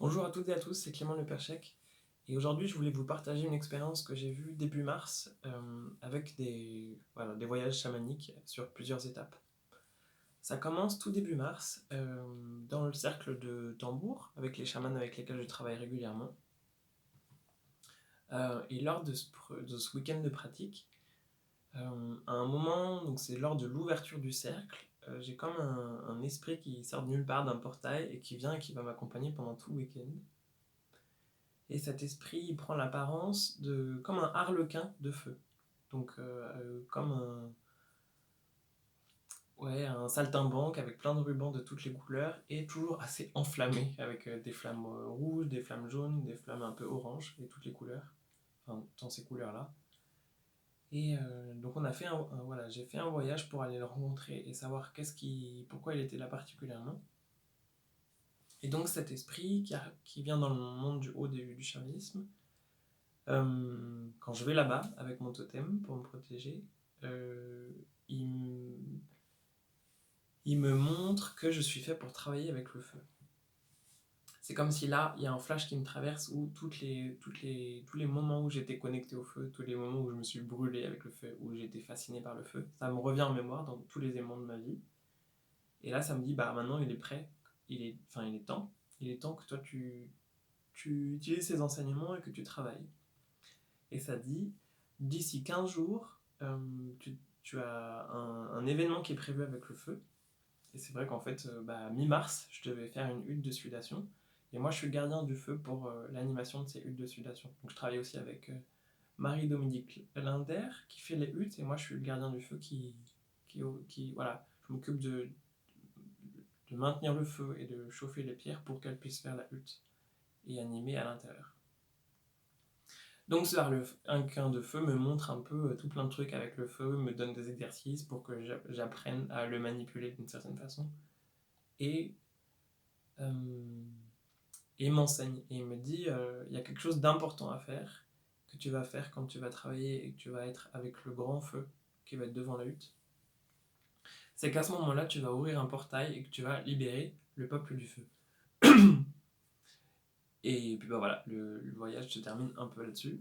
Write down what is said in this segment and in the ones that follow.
Bonjour à toutes et à tous, c'est Clément Le Perchec et aujourd'hui je voulais vous partager une expérience que j'ai vue début mars avec des voyages chamaniques sur plusieurs étapes. Ça commence tout début mars dans le cercle de Tambour avec les chamans avec lesquels je travaille régulièrement. Et lors de ce week-end de pratique, à un moment, donc c'est lors de l'ouverture du cercle, j'ai comme un esprit qui sort de nulle part d'un portail et qui vient et qui va m'accompagner pendant tout le week-end. Et cet esprit il prend l'apparence de comme un harlequin de feu. Donc comme un saltimbanque avec plein de rubans de toutes les couleurs et toujours assez enflammé avec des flammes rouges, des flammes jaunes, des flammes un peu oranges et toutes les couleurs, enfin dans ces couleurs-là. Et donc on a fait voilà, j'ai fait un voyage pour aller le rencontrer et savoir pourquoi il était là particulièrement. Et donc cet esprit qui vient dans le monde du haut du chamanisme, quand je vais là-bas avec mon totem pour me protéger, euh, il, il me montre que je suis fait pour travailler avec le feu. C'est comme si là, il y a un flash qui me traverse où tous les moments où j'étais connecté au feu, tous les moments où je me suis brûlé avec le feu, où j'étais fasciné par le feu, ça me revient en mémoire dans tous les éléments de ma vie. Et là, ça me dit, bah maintenant il est prêt, il est temps que toi tu utilises ces enseignements et que tu travailles. Et ça dit, d'ici 15 jours, tu as un événement qui est prévu avec le feu. Et c'est vrai qu'en fait, mi-mars, je devais faire une hutte de sudation. Et moi, je suis le gardien du feu pour l'animation de ces huttes de sudation. Donc je travaille aussi avec Marie-Dominique Linder qui fait les huttes. Et moi, je suis le gardien du feu voilà, je m'occupe de maintenir le feu et de chauffer les pierres pour qu'elles puissent faire la hutte et animer à l'intérieur. Donc un quin de feu me montre un peu tout plein de trucs avec le feu, me donne des exercices pour que j'apprenne à le manipuler d'une certaine façon. Et, euh, et m'enseigne. Et il me dit, il y a quelque chose d'important à faire, que tu vas faire quand tu vas travailler et que tu vas être avec le grand feu qui va être devant la hutte. C'est qu'à ce moment-là, tu vas ouvrir un portail et que tu vas libérer le peuple du feu. Et puis bah voilà, le voyage se termine un peu là-dessus.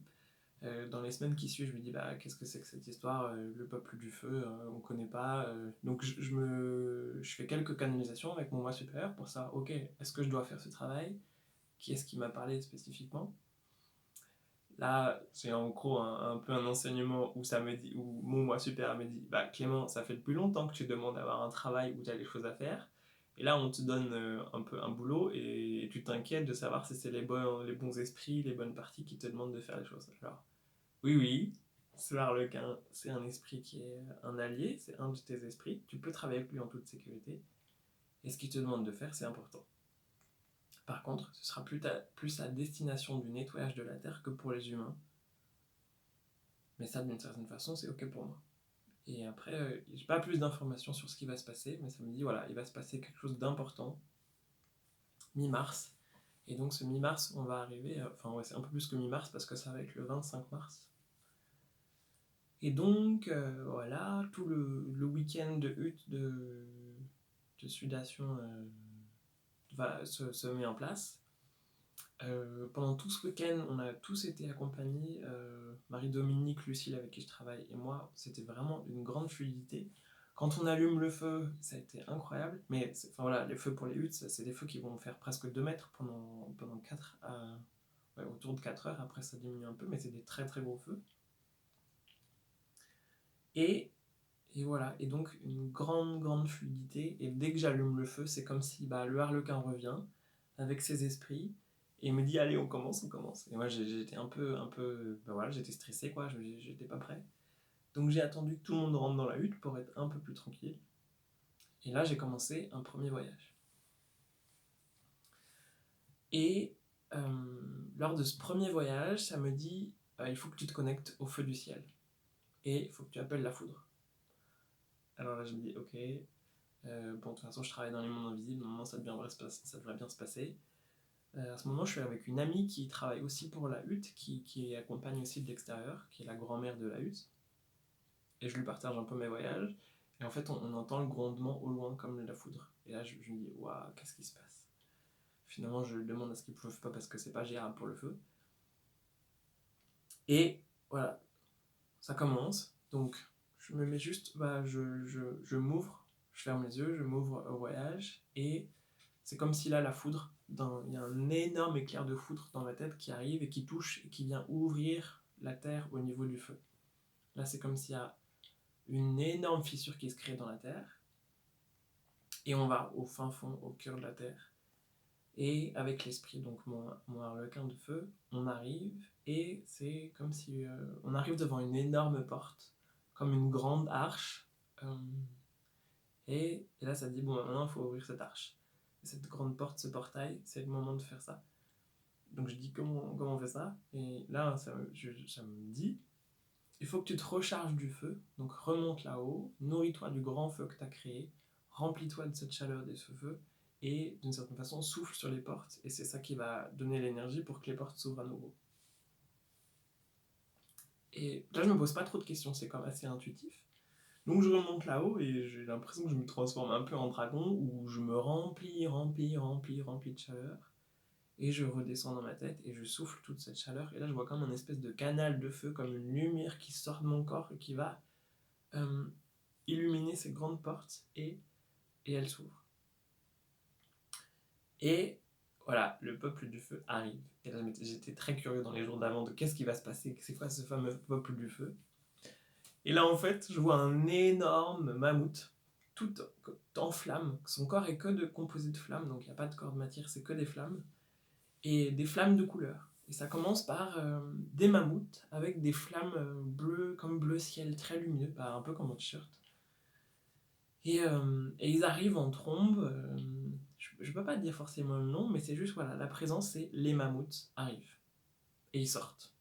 Dans les semaines qui suivent, je me dis bah qu'est-ce que c'est que cette histoire, le peuple du feu, on connaît pas. Donc je fais quelques canalisations avec mon moi supérieur pour savoir ok, est-ce que je dois faire ce travail? Qui est-ce qui m'a parlé spécifiquement? Là, c'est en gros un peu un enseignement où ça me dit, où mon moi supérieur me dit bah Clément, ça fait depuis longtemps que tu demandes d'avoir un travail où tu as des choses à faire. Et là, on te donne un peu un boulot et tu t'inquiètes de savoir si c'est les bons esprits, les bonnes parties qui te demandent de faire les choses. Alors, oui, oui, ce harlequin, c'est un esprit qui est un allié, c'est un de tes esprits. Tu peux travailler avec lui en toute sécurité. Et ce qu'il te demande de faire, c'est important. Par contre, ce sera plus à destination du nettoyage de la Terre que pour les humains. Mais ça, d'une certaine façon, c'est ok pour moi. Et après, j'ai pas plus d'informations sur ce qui va se passer, mais ça me dit, voilà, il va se passer quelque chose d'important, mi-mars. Et donc ce mi-mars, on va arriver, enfin ouais, c'est un peu plus que mi-mars parce que ça va être le 25 mars. Et donc, voilà, tout le week-end de hutte de sudation se met en place. Pendant tout ce week-end, on a tous été accompagnés, Marie-Dominique, Lucille avec qui je travaille et moi, c'était vraiment une grande fluidité. Quand on allume le feu, ça a été incroyable, mais enfin, voilà, les feux pour les huttes, c'est des feux qui vont faire presque 2 mètres pendant autour de 4 heures, après ça diminue un peu, mais c'est des très très gros feux. Et, et voilà, et donc une grande grande fluidité, et dès que j'allume le feu, c'est comme si le harlequin revient avec ses esprits, et il me dit allez on commence, on commence. Et moi j'étais voilà, j'étais stressé quoi, j'étais pas prêt. Donc j'ai attendu que tout le monde rentre dans la hutte pour être un peu plus tranquille. Et là j'ai commencé un premier voyage. Et lors de ce premier voyage, ça me dit il faut que tu te connectes au feu du ciel. Et il faut que tu appelles la foudre. Alors là je me dis ok, bon de toute façon je travaille dans les mondes invisibles, normalement ça devrait bien se passer. À ce moment, je suis avec une amie qui travaille aussi pour la hutte, qui accompagne aussi de l'extérieur, qui est la grand-mère de la hutte. Et je lui partage un peu mes voyages. Et en fait, on entend le grondement au loin comme de la foudre. Et là, je me dis, waouh, qu'est-ce qui se passe? finalement je demande à ce qu'il pleuve pas parce que c'est pas gérable pour le feu. Et voilà, ça commence, donc je me mets juste, je m'ouvre, je ferme les yeux, je m'ouvre au voyage, et c'est comme si là la foudre, il y a un énorme éclair de foudre dans ma tête qui arrive et qui touche et qui vient ouvrir la terre au niveau du feu. Là c'est comme s'il y a une énorme fissure qui se crée dans la terre, et on va au fin fond, au cœur de la terre. Et avec l'esprit, donc mon harlequin de feu, on arrive, et c'est comme si on arrive devant une énorme porte, comme une grande arche, et là ça dit, bon maintenant il faut ouvrir cette arche. Et cette grande porte, ce portail, c'est le moment de faire ça. Donc je dis comment on fait ça, et là ça me dit, il faut que tu te recharges du feu, donc remonte là-haut, nourris-toi du grand feu que tu as créé, remplis-toi de cette chaleur de ce feu, et d'une certaine façon souffle sur les portes, et c'est ça qui va donner l'énergie pour que les portes s'ouvrent à nouveau. Et là je me pose pas trop de questions, c'est quand même assez intuitif. Donc je remonte là-haut et j'ai l'impression que je me transforme un peu en dragon, où je me remplis de chaleur, et je redescends dans ma tête et je souffle toute cette chaleur, et là je vois comme un espèce de canal de feu, comme une lumière qui sort de mon corps et qui va illuminer ces grandes portes, et elles s'ouvrent. Et voilà, le peuple du feu arrive. Et là, j'étais très curieux dans les jours d'avant de qu'est-ce qui va se passer, c'est quoi ce fameux peuple du feu. Et là, en fait, je vois un énorme mammouth, tout en flammes. Son corps est que composé de flammes, donc il n'y a pas de corps de matière, c'est que des flammes. Et des flammes de couleur. Et ça commence par des mammouths avec des flammes bleues, comme bleu ciel, très lumineux, un peu comme mon t-shirt. Et ils arrivent en trombe. Je peux pas dire forcément le nom, mais c'est juste, voilà, la présence, c'est les mammouths arrivent. Et ils sortent.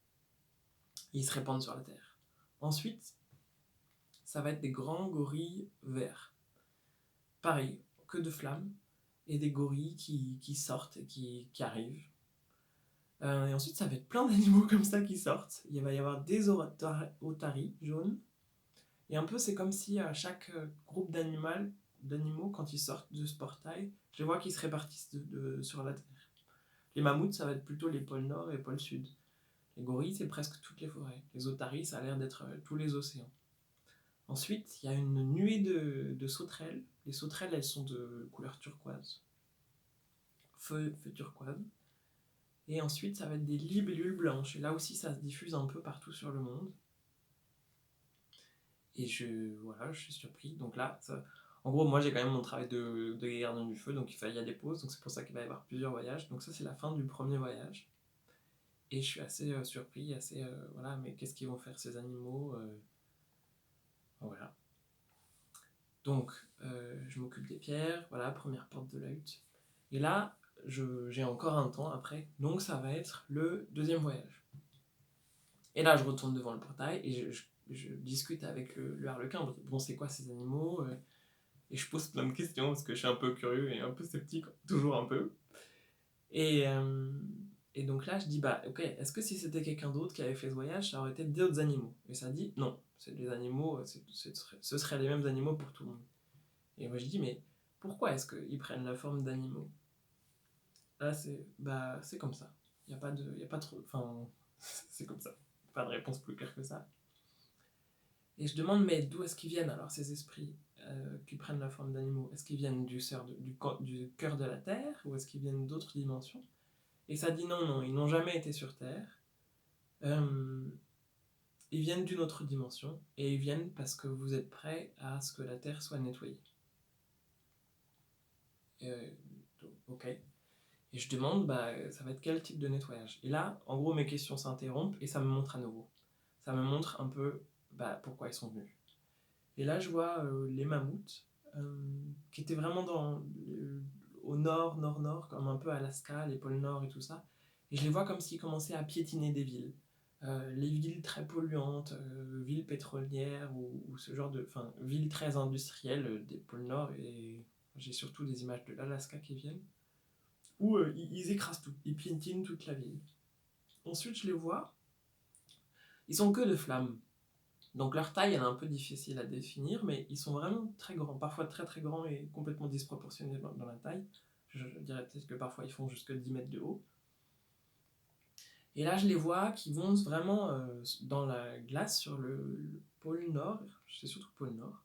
Et ils se répandent sur la terre. Ensuite, ça va être des grands gorilles verts. Pareil, que de flammes. Et des gorilles qui sortent et qui arrivent. Et ensuite, ça va être plein d'animaux comme ça qui sortent. Il va y avoir des otaries jaunes. Et un peu, c'est comme si à chaque groupe d'animaux, quand ils sortent de ce portail, je vois qu'ils se répartissent sur la Terre. Les mammouths, ça va être plutôt les pôles Nord et pôles Sud. Les gorilles, c'est presque toutes les forêts. Les otaries, ça a l'air d'être tous les océans. Ensuite, il y a une nuée de sauterelles. Les sauterelles, elles sont de couleur turquoise. Feu turquoise. Et ensuite, ça va être des libellules blanches. Et là aussi, ça se diffuse un peu partout sur le monde. Et je suis surpris. Donc là, en gros, moi j'ai quand même mon travail de gardien du feu, donc il y a des pauses, donc c'est pour ça qu'il va y avoir plusieurs voyages. Donc ça, c'est la fin du premier voyage. Et je suis assez surpris, voilà, mais qu'est-ce qu'ils vont faire ces animaux Voilà. Donc, je m'occupe des pierres, voilà, première porte de la hutte. Et là, j'ai encore un temps après, donc ça va être le deuxième voyage. Et là, je retourne devant le portail et je discute avec le harlequin. Bon, c'est quoi ces animaux Et je pose plein de questions parce que je suis un peu curieux et un peu sceptique, toujours un peu. Et donc là, je dis, ok, est-ce que si c'était quelqu'un d'autre qui avait fait ce voyage, ça aurait été d'autres animaux? Et ça dit, non, c'est des animaux, ce seraient les mêmes animaux pour tout le monde. Et moi, je dis, mais pourquoi est-ce qu'ils prennent la forme d'animaux? Là, c'est comme ça. Il n'y a pas trop... Enfin, c'est comme ça. Pas de réponse plus claire que ça. Et je demande, mais d'où est-ce qu'ils viennent alors ces esprits qui prennent la forme d'animaux? Est-ce qu'ils viennent du cœur de la Terre, ou est-ce qu'ils viennent d'autres dimensions? Et ça dit non, ils n'ont jamais été sur Terre. Ils viennent d'une autre dimension, et ils viennent parce que vous êtes prêts à ce que la Terre soit nettoyée. Ok. Et je demande, ça va être quel type de nettoyage? Et là, en gros, mes questions s'interrompent et ça me montre à nouveau. Ça me montre un peu pourquoi ils sont venus. Et là, je vois les mammouths qui étaient vraiment au nord, comme un peu Alaska, les pôles Nord et tout ça. Et je les vois comme s'ils commençaient à piétiner des villes. Les villes très polluantes, villes pétrolières ou ce genre de... Enfin, villes très industrielles des pôles Nord. Et j'ai surtout des images de l'Alaska qui viennent. Où ils écrasent tout, ils piétinent toute la ville. Ensuite, je les vois, ils sont que de flammes. Donc leur taille, elle est un peu difficile à définir, mais ils sont vraiment très grands, parfois très très grands et complètement disproportionnés dans la taille. Je dirais peut-être que parfois ils font jusque 10 mètres de haut. Et là, je les vois qui vont vraiment dans la glace sur le pôle nord, c'est surtout le pôle nord.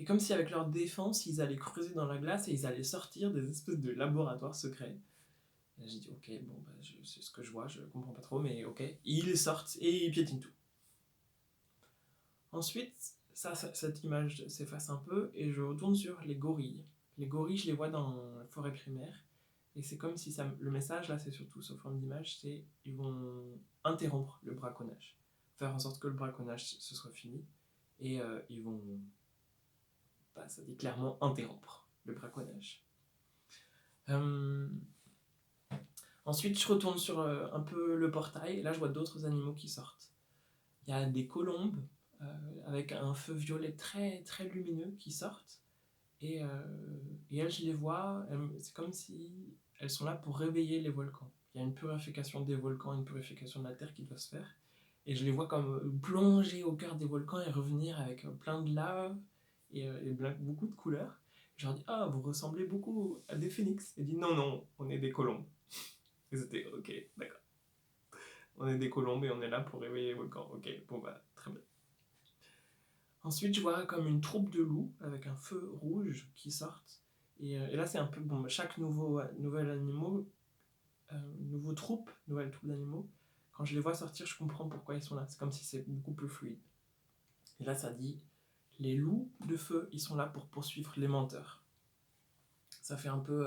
Et comme si avec leur défense, ils allaient creuser dans la glace et ils allaient sortir des espèces de laboratoires secrets. Et là, j'ai dit, ok, bon, bah, c'est ce que je vois, je comprends pas trop, mais ok. Et ils sortent et ils piétinent tout. Ensuite, cette image s'efface un peu et je retourne sur les gorilles. Les gorilles, je les vois dans la forêt primaire. Et c'est comme si le message, là, c'est surtout sous forme d'image, c'est ils vont interrompre le braconnage. Faire en sorte que le braconnage, ce soit fini. Et ils vont, bah, ça dit clairement, interrompre le braconnage. Ensuite, je retourne sur un peu le portail. Et là, je vois d'autres animaux qui sortent. Il y a des colombes avec un feu violet très, très lumineux qui sortent. Et elles, je les vois, c'est comme si elles sont là pour réveiller les volcans. Il y a une purification des volcans, une purification de la Terre qui doit se faire. Et je les vois comme plonger au cœur des volcans et revenir avec plein de lave et beaucoup de couleurs. Je leur dis, ah, vous ressemblez beaucoup à des phénix. Et ils disent, non, non, on est des colombes. Et c'était, ok, d'accord. On est des colombes et on est là pour réveiller les volcans. Ok, bon bah, très bien. Ensuite, je vois comme une troupe de loups avec un feu rouge qui sortent. Et là, c'est un peu, bon, chaque nouvel animal, nouvelle troupe d'animaux, quand je les vois sortir, je comprends pourquoi ils sont là. C'est comme si c'est beaucoup plus fluide. Et là, ça dit, les loups de feu, ils sont là pour poursuivre les menteurs. Ça fait un peu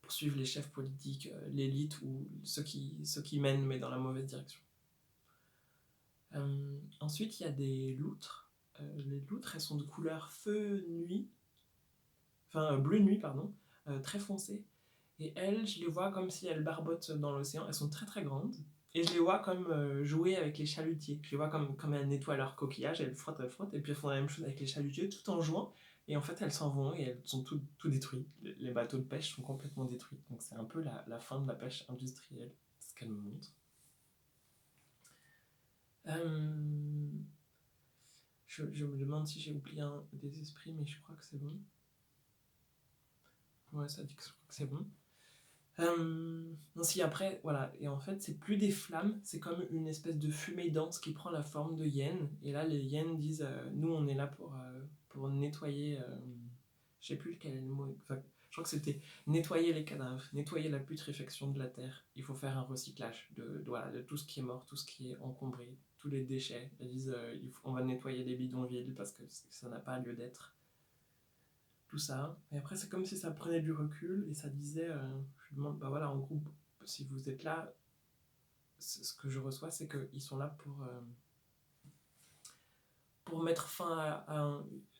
poursuivre les chefs politiques, l'élite ou ceux qui mènent, mais dans la mauvaise direction. Ensuite, il y a des loutres. Les loutres, elles sont de couleur bleu nuit, pardon, très foncé. Et elles, je les vois comme si elles barbotent dans l'océan. Elles sont très très grandes. Et je les vois comme jouer avec les chalutiers. Je les vois comme elles nettoient leur coquillage, elles frottent. Et puis elles font la même chose avec les chalutiers tout en jouant. Et en fait, elles s'en vont et elles sont tout détruites. Les bateaux de pêche sont complètement détruits. Donc c'est un peu la fin de la pêche industrielle, ce qu'elle me montre. Je me demande si j'ai oublié un des esprits, mais je crois que c'est bon. Ouais, ça dit que je crois que c'est bon. Si après, voilà, et en fait, c'est plus des flammes, c'est comme une espèce de fumée dense qui prend la forme de hyènes. Et là, les hyènes disent nous, on est là pour nettoyer. Je sais plus lequel est le mot. Enfin, je crois que c'était nettoyer les cadavres, nettoyer la putréfaction de la terre. Il faut faire un recyclage de tout ce qui est mort, tout ce qui est encombré, tous les déchets. Elles disent on va nettoyer les bidonvilles parce que ça n'a pas lieu d'être. Tout ça. Et après, c'est comme si ça prenait du recul et ça disait, je demande, bah voilà, en groupe, si vous êtes là, ce que je reçois, c'est qu'ils sont là pour mettre fin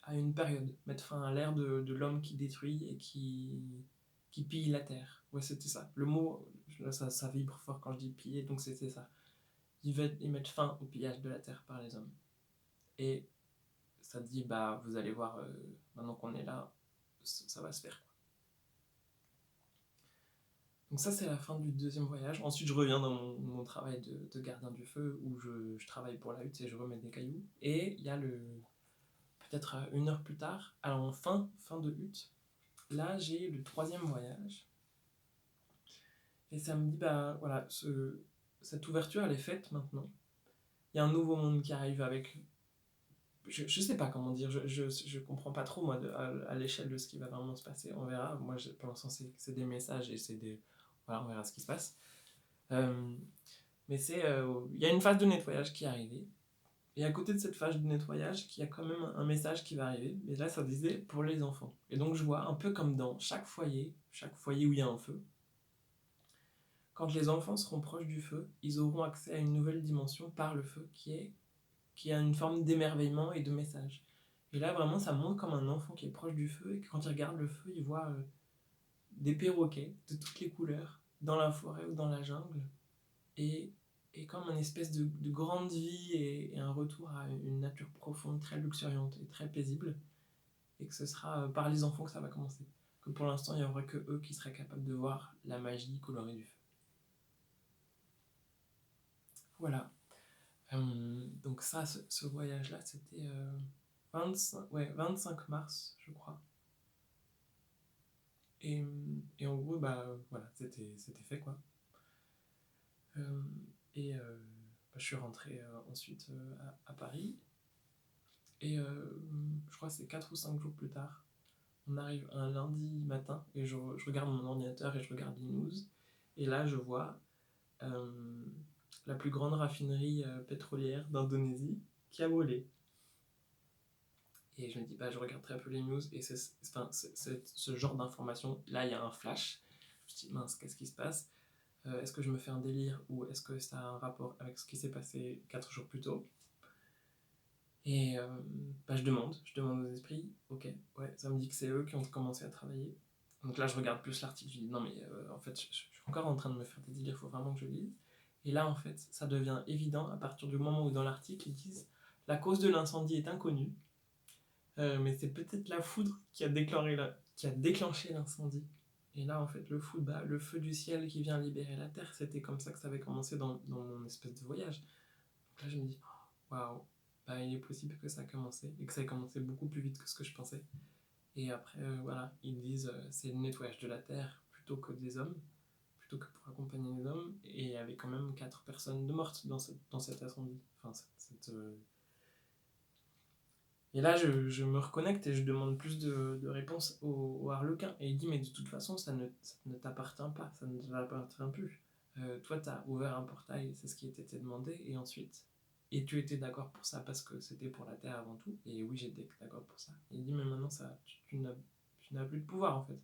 à une période, mettre fin à l'ère de l'homme qui détruit et qui pille la terre. Ouais, c'était ça. Le mot, ça vibre fort quand je dis piller, donc c'était ça. Ils mettent fin au pillage de la terre par les hommes. Et ça dit, bah vous allez voir, maintenant qu'on est là, ça va se faire. Donc ça, c'est la fin du deuxième voyage. Ensuite, je reviens dans mon travail de gardien du feu où je travaille pour la hutte et je remets des cailloux. Et il y a peut-être 1 heure plus tard, alors fin de hutte, là, j'ai le troisième voyage. Et ça me dit, bah voilà, cette ouverture, elle est faite maintenant. Il y a un nouveau monde qui arrive avec... Je sais pas comment dire, je comprends pas trop, moi, à l'échelle de ce qui va vraiment se passer. On verra. Moi, pour l'instant, c'est des messages et c'est des... Voilà, on verra ce qui se passe. Mais il y a une phase de nettoyage qui est arrivée. Et à côté de cette phase de nettoyage, il y a quand même un message qui va arriver. Et là, ça disait pour les enfants. Et donc, je vois un peu comme dans chaque foyer où il y a un feu. Quand les enfants seront proches du feu, ils auront accès à une nouvelle dimension par le feu qui a une forme d'émerveillement et de message. Et là, vraiment, ça montre comme un enfant qui est proche du feu et que quand il regarde le feu, il voit des perroquets de toutes les couleurs dans la forêt ou dans la jungle. Et comme une espèce de grande vie et un retour à une nature profonde, très luxuriante et très paisible, et que ce sera par les enfants que ça va commencer. Que pour l'instant, il n'y aura que eux qui seraient capables de voir la magie colorée du feu. Voilà. Donc ça, ce voyage-là, c'était 25 mars, je crois. Et en gros, voilà, c'était fait, quoi. Euh, je suis rentré ensuite à Paris. Et je crois que c'est 4 ou 5 jours plus tard, on arrive un lundi matin et je regarde mon ordinateur et je regarde les news. Et là, je vois euh, la plus grande raffinerie pétrolière d'Indonésie qui a brûlé. Et je me dis, je regarde très peu les news et c'est ce genre d'information. Là, il y a un flash. Je me dis, mince, qu'est-ce qui se passe? Est-ce que je me fais un délire ou est-ce que ça a un rapport avec ce qui s'est passé 4 jours plus tôt? Et je demande aux esprits, ok, ouais, ça me dit que c'est eux qui ont commencé à travailler. Donc là, je regarde plus l'article, je dis non, mais en fait, je suis encore en train de me faire des délires, il faut vraiment que je lise. Et là, en fait, ça devient évident à partir du moment où dans l'article, ils disent la cause de l'incendie est inconnue, mais c'est peut-être la foudre qui a déclenché l'incendie. Et là, en fait, le feu du ciel qui vient libérer la terre, c'était comme ça que ça avait commencé dans mon espèce de voyage. Donc là, je me dis, waouh, il est possible que ça a commencé et que ça ait commencé beaucoup plus vite que ce que je pensais. Et après, voilà, ils disent c'est le nettoyage de la terre plutôt que des hommes, plutôt que pour accompagner les hommes. Et il y avait quand même 4 personnes de mortes dans cet incendie. Enfin, Et là, je me reconnecte et je demande plus de réponses au Harlequin. Et il dit mais de toute façon, ça ne t'appartient pas, ça ne t'appartient plus. Toi, tu as ouvert un portail, c'est ce qui était demandé, et ensuite, et tu étais d'accord pour ça parce que c'était pour la Terre avant tout, et oui, j'étais d'accord pour ça. Et il dit, mais maintenant, tu n'as plus de pouvoir en fait.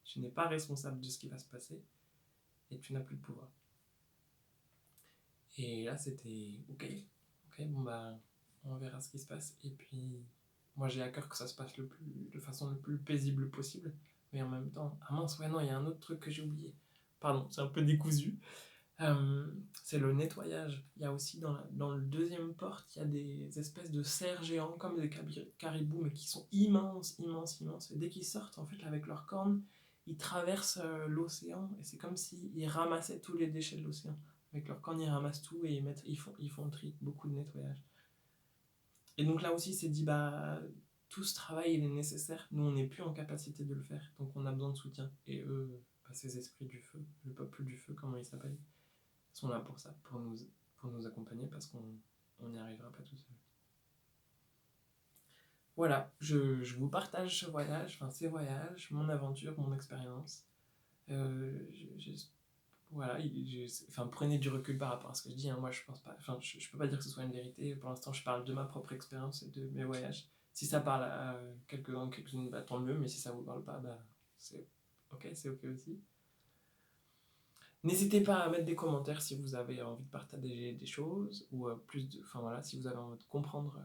Tu n'es pas responsable de ce qui va se passer, et tu n'as plus de pouvoir. Et là, c'était ok, on verra ce qui se passe. Et puis, moi, j'ai à cœur que ça se passe de façon le plus paisible possible, mais en même temps, ah mince, ouais, non, il y a un autre truc que j'ai oublié. Pardon, c'est un peu décousu. C'est le nettoyage. Il y a aussi dans le deuxième porte, il y a des espèces de cerfs géants comme des caribous, mais qui sont immenses, immenses, immenses. Et dès qu'ils sortent, en fait, avec leurs cornes, ils traversent l'océan et c'est comme s'ils ramassaient tous les déchets de l'océan. Avec leurs cornes, ils ramassent tout et ils font le tri, beaucoup de nettoyage. Et donc là aussi, c'est dit, tout ce travail, il est nécessaire. Nous, on n'est plus en capacité de le faire, donc on a besoin de soutien. Et eux, ces esprits du feu, le peuple du feu, comment ils s'appellent, sont là pour ça, pour nous accompagner parce qu'on n'y arrivera pas tout seul. Voilà, je vous partage ces voyages, mon aventure, mon expérience. Voilà, prenez du recul par rapport à ce que je dis. Hein. Moi, je pense pas, je peux pas dire que ce soit une vérité. Pour l'instant, je parle de ma propre expérience et de mes voyages. Si ça parle à quelques-unes, tant mieux. Mais si ça vous parle pas, c'est ok aussi. N'hésitez pas à mettre des commentaires si vous avez envie de partager des choses ou si vous avez envie de comprendre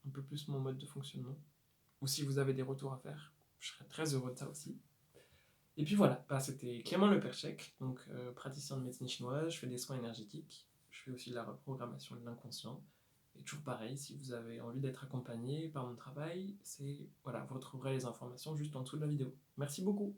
un peu plus mon mode de fonctionnement ou si vous avez des retours à faire, je serais très heureux de ça aussi. Et puis voilà, c'était Clément Leperchec, donc praticien de médecine chinoise, je fais des soins énergétiques, je fais aussi de la reprogrammation de l'inconscient. Et toujours pareil, si vous avez envie d'être accompagné par mon travail, vous retrouverez les informations juste en dessous de la vidéo. Merci beaucoup.